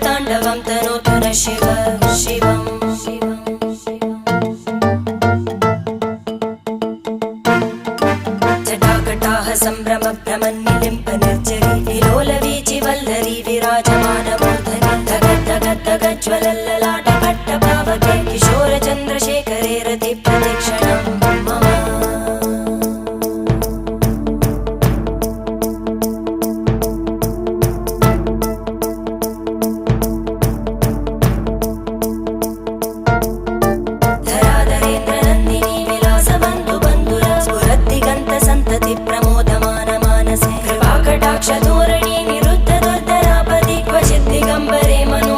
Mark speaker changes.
Speaker 1: ताण्डवं तनोतु न शिव शिवम् जटाकटाः सम्भ्रम भ्रमन्निलिम्प निर्जरी विलोलवीचि वल्लरी विराजमानमूर्धनि धगद्धगद्धगज्ज्वलल्ललाट पट्टपावके किशोरचन्द्रशेखरे रति प्रदक्षिणं मम प्रमोदमान मानसे कृपाकटाक्षधोरणी निरुद्ध दुर्धरापदि क्वचित् दिगम्बरे मनो